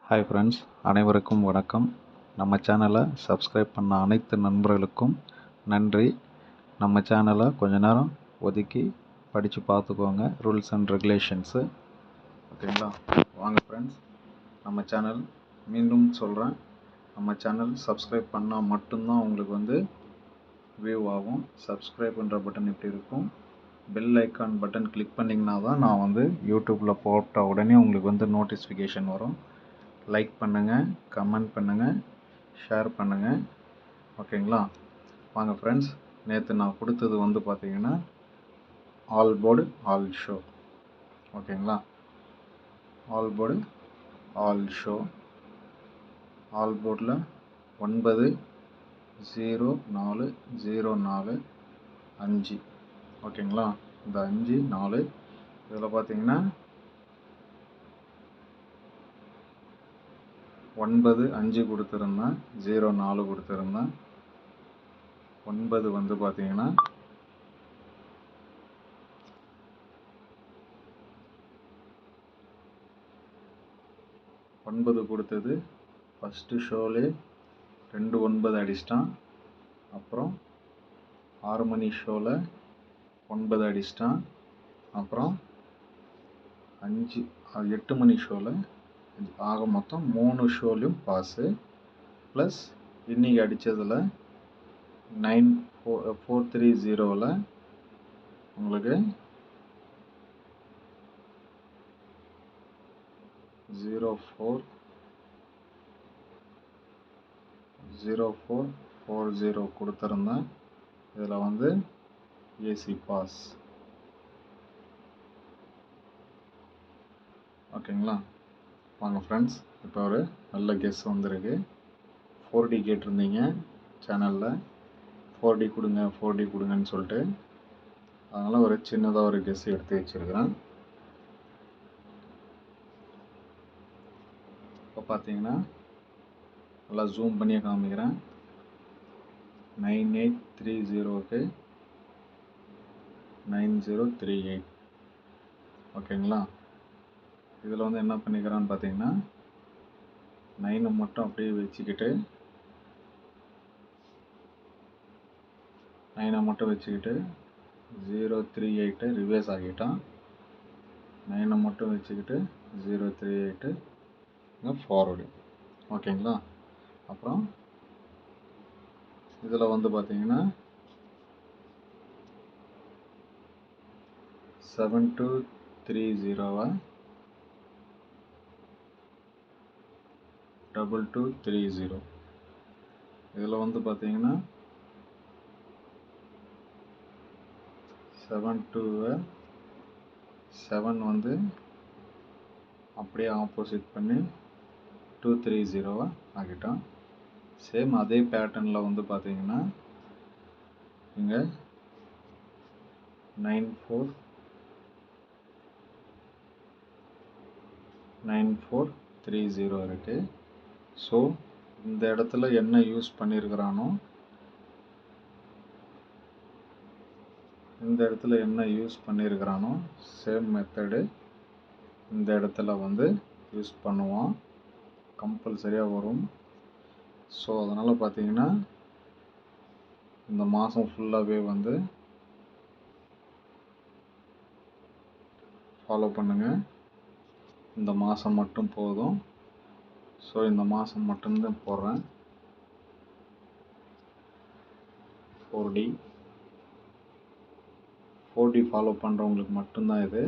Hi friends, அனைவருக்கும் வணக்கம். நம்ம சேனலை சப்ஸ்கிரைப் பண்ண அனைத்து நண்பர்களுக்கும் நன்றி. நம்ம சேனலை கொஞ்ச நேரம் ஒதுக்கி படித்து பார்த்துக்கோங்க, ரூல்ஸ் அண்ட் ரெகுலேஷன்ஸு. ஓகேங்களா? வாங்க ஃப்ரெண்ட்ஸ், நம்ம சேனல் மீண்டும் சொல்கிறேன், நம்ம சேனல் சப்ஸ்கிரைப் பண்ணால் மட்டும்தான் உங்களுக்கு வியூ ஆகும். சப்ஸ்கிரைப்ன்ற பட்டன் இப்படி இருக்கும், பெல் ஐக்கான் பட்டன் கிளிக் பண்ணிங்கன்னா தான் நான் யூடியூப்பில் போட்ட உடனே உங்களுக்கு நோட்டிஃபிகேஷன் வரும். லைக் பண்ணுங்கள், கமெண்ட் பண்ணுங்கள், ஷேர் பண்ணுங்கள். ஓகேங்களா? வாங்க ஃப்ரெண்ட்ஸ், நேற்று நான் கொடுத்தது பார்த்தீங்கன்னா ஆல் போர்டு ஆல் ஷோ. ஓகேங்களா? All board all show. All போர்டில் 90404 ஓகேங்களா? இந்த 5 4 இதில் பார்த்தீங்கன்னா 9 5 கொடுத்துருந்தேன், 0 4 கொடுத்துருந்தேன். 9 பார்த்தீங்கன்னா 9 கொடுத்தது ஃபஸ்ட்டு ஷோலே 2 9 அடிச்சிட்டான். அப்புறம் 6 மணி ஷோவில் 9 அடிச்சிட்டான். அப்புறம் 8 மணி ஷோவில் ஆக மொத்தம் 3 ஷோலையும் பாஸு. ப்ளஸ் இன்றைக்கி அடித்ததில் 9430 உங்களுக்கு 0440 கொடுத்துருந்தேன். இதில் ஏசி பாஸ். ஓகேங்களா? வாங்க ஃப்ரெண்ட்ஸ், இப்போ ஒரு நல்ல கெஸ் வந்திருக்கு. 4D கேட்டிருந்தீங்க சேனலில், 4D கொடுங்கன்னு சொல்லிட்டு. அதனால் ஒரு சின்னதாக ஒரு கெஸ் எடுத்து வச்சுருக்கிறேன். இப்போ பார்த்தீங்கன்னா நல்லா ஜூம் பண்ணி காமிக்கிறேன். 9830க்கு 9038. ஓகேங்களா? இதில் என்ன பண்ணிக்கிறான்னு பார்த்தீங்கன்னா 9 மட்டும் அப்படியே வச்சுக்கிட்டு 038 ரிவர்ஸ் ஆகிட்டான். 9 மட்டும் வச்சுக்கிட்டு 038 ஃபார்வர்டு. ஓகேங்களா? அப்புறம் இதில் பார்த்தீங்கன்னா 7230 2230. இதில் பார்த்தீங்கன்னா 7 அப்படியே ஆப்போசிட் பண்ணி 230 ஆகிட்டான். சேம் அதே பேட்டர்னில் பார்த்தீங்கன்னா இங்கே 9430 இருக்குது. ஸோ இந்த இடத்துல என்ன யூஸ் பண்ணியிருக்கிறானோ சேம் மெத்தடு இந்த இடத்துல யூஸ் பண்ணுவான். கம்பல்சரியாக வரும். ஸோ அதனால் பார்த்தீங்கன்னா இந்த மாதம் ஃபுல்லாகவே ஃபாலோ பண்ணுங்கள். இந்த மாதம் மட்டும் போதும். ஸோ இந்த மாதம் மட்டும்தான் போடுறேன். 4D ஃபாலோ பண்ணுறவங்களுக்கு மட்டும்தான் இது.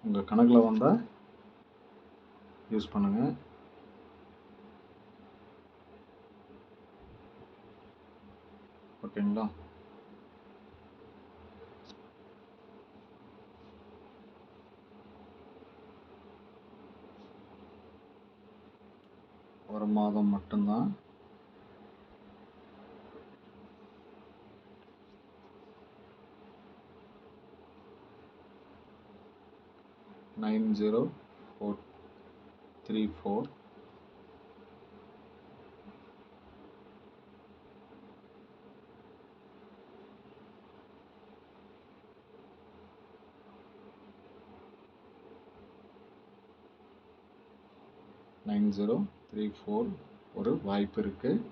உங்கள் கணக்கில் வந்தால் யூஸ் பண்ணுங்கள். ஓகேங்களா? ஒரு மாதம் மட்டும்தான். $90,434. 9034 ஒரு வாய்ப்பு இருக்குது.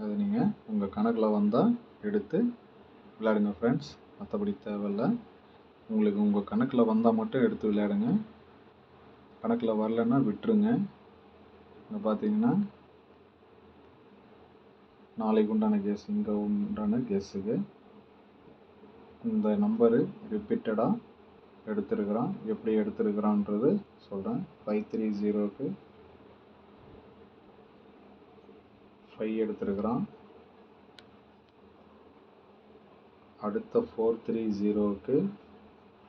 அது நீங்கள் உங்கள் கணக்கில் வந்தால் எடுத்து விளையாடுங்க ஃப்ரெண்ட்ஸ். மற்றபடி தேவையில்லை. உங்களுக்கு உங்கள் கணக்கில் வந்தால் மட்டும் எடுத்து விளையாடுங்க. கணக்கில் வரலன்னா விட்டுருங்க. இங்கே பார்த்தீங்கன்னா நாளைக்கு உண்டான கெஸ், இங்கே உண்டான கெஸ்ஸுக்கு இந்த நம்பரு ரிப்பீட்டடாக எடுத்துருக்குறான். எப்படி எடுத்துருக்குறான்றது சொல்கிறேன். 530க்கு 5 எடுத்துருக்குறான். அடுத்த 430க்கு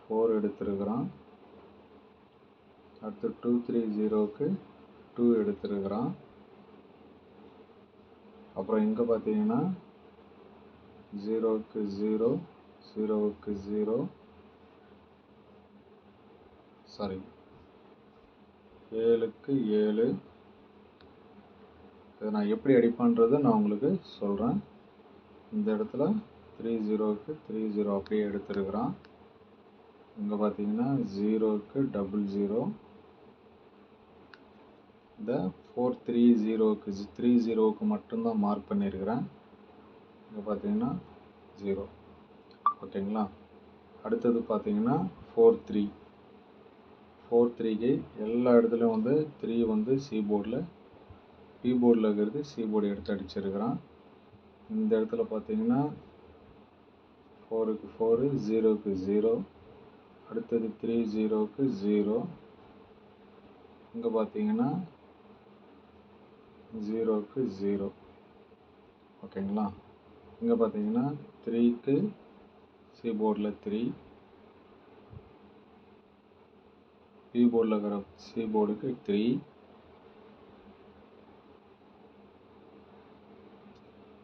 4 எடுத்துருக்குறான். அடுத்து 230க்கு 2 எடுத்துருக்குறான். அப்புறம் இங்கே பார்த்தீங்கன்னா 0க்கு 0, 0க்கு 0, சாரி 7க்கு 7. இதை நான் எப்படி அடிப்பான்றதை நான் உங்களுக்கு சொல்கிறேன். இந்த இடத்துல 30க்கு 30 அப்படியே எடுத்துருக்குறான். இங்கே பார்த்தீங்கன்னா 0க்கு 00. இந்த 430க்கு 30க்கு மட்டும்தான் மார்க் பண்ணியிருக்கிறேன். இங்கே பார்த்தீங்கன்னா 0. ஓகேங்களா. அடுத்தது பார்த்தீங்கன்னா 43க்கு எல்லா இடத்துலையும் வந்து 3 வந்து சி போர்டில், பி போர்டில் இருக்கிறது சி போர்டு எடுத்து அடிச்சிருக்கிறான். இந்த இடத்துல பார்த்தீங்கன்னா 4க்கு 4, 0க்கு 0. அடுத்தது 30க்கு 0. இங்கே பார்த்தீங்கன்னா 0க்கு 0. ஓகேங்களா. இங்கே பார்த்தீங்கன்னா 3க்கு சி போர்டில் 3, பி போர்டில் இருக்கிற சி போர்டுக்கு 3,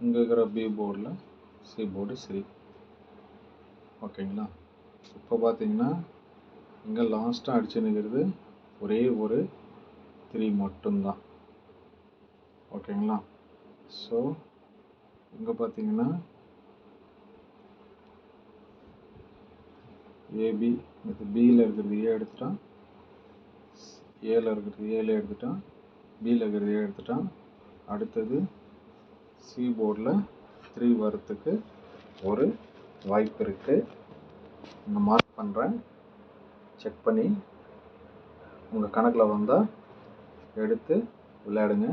இங்கே இருக்கிற பி போர்டில் சி போர்டு 3. ஓகேங்களா. இப்போ பார்த்தீங்கன்னா இங்கே லாஸ்ட்டாக அடிச்சுன்னுக்கிறது ஒரே ஒரு 3 மட்டும்தான். ஓகேங்களா. ஸோ இங்கே பார்த்தீங்கன்னா ஏபி, இது பியில் இருக்கிறது ஏ எடுத்துட்டான், ஏல இருக்கிறது ஏல எடுத்துட்டான், பியில் இருக்கிறது ஏ எடுத்துட்டான். அடுத்தது சி போர்டில் 3 வரத்துக்கு ஒரு வாய்ப்பு இருக்குது. நான் மார்க் பண்ணுறேன். செக் பண்ணி உங்கள் கணக்கில் வந்தால் எடுத்து விளையாடுங்க.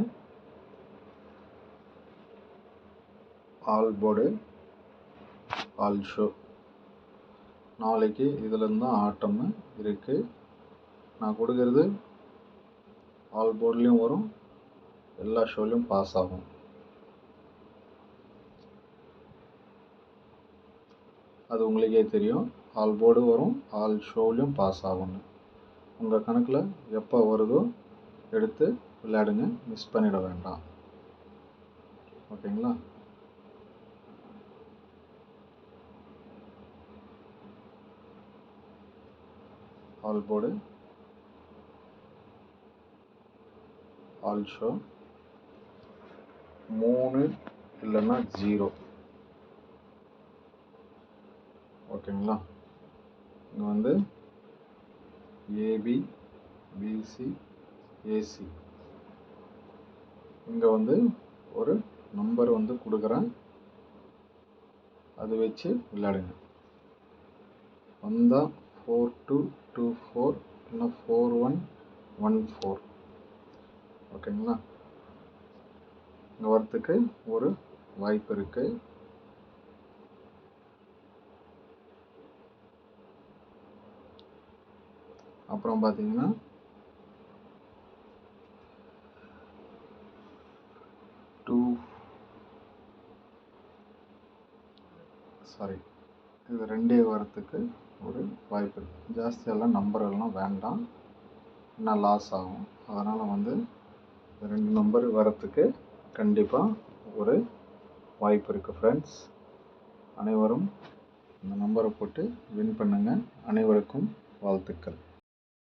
All board, all show. நாளைக்கு இதில் தான் ஆட்டம் இருக்குது. நான் கொடுக்கறது ஆல் போர்ட்லேயும் வரும், எல்லா ஷோலையும் பாஸ் ஆகும். அது உங்களுக்கே தெரியும். ஆல் போர்டு வரும், ஆல் ஷோலையும் பாஸ் ஆகும்னு. உங்கள் கணக்கில் எப்போ வருதோ எடுத்து விளையாடுங்க. மிஸ் பண்ணிட வேண்டாம். ஓகேங்களா. ஆல் போர்டு, ஆல் ஷோ, 3 இல்லைன்னா 0. ஓகேங்களா. இங்கே வந்து ஏபி, பிசி, ஏசி. இங்கே வந்து ஒரு நம்பர் வந்து கொடுக்குறேன். அதை வச்சு விளையாடுங்க. வந்தால் 4224 இல்லைன்னா 4114. ஓகேங்களா. இங்கே வரத்துக்கு ஒரு வாய்ப்பு இருக்குது. அப்புறம் பார்த்தீங்கன்னா இது 2 வரத்துக்கு ஒரு வாய்ப்பு இருக்குது. ஜாஸ்தியெல்லாம் நம்பரெல்லாம் வேண்டாம், இன்னும் லாஸ் ஆகும். அதனால் வந்து 2 நம்பர் வரத்துக்கு கண்டிப்பாக ஒரு வாய்ப்பு இருக்குது ஃப்ரெண்ட்ஸ். அனைவரும் இந்த நம்பரை போட்டு வின் பண்ணுங்கள். அனைவருக்கும் வாழ்த்துக்கள்.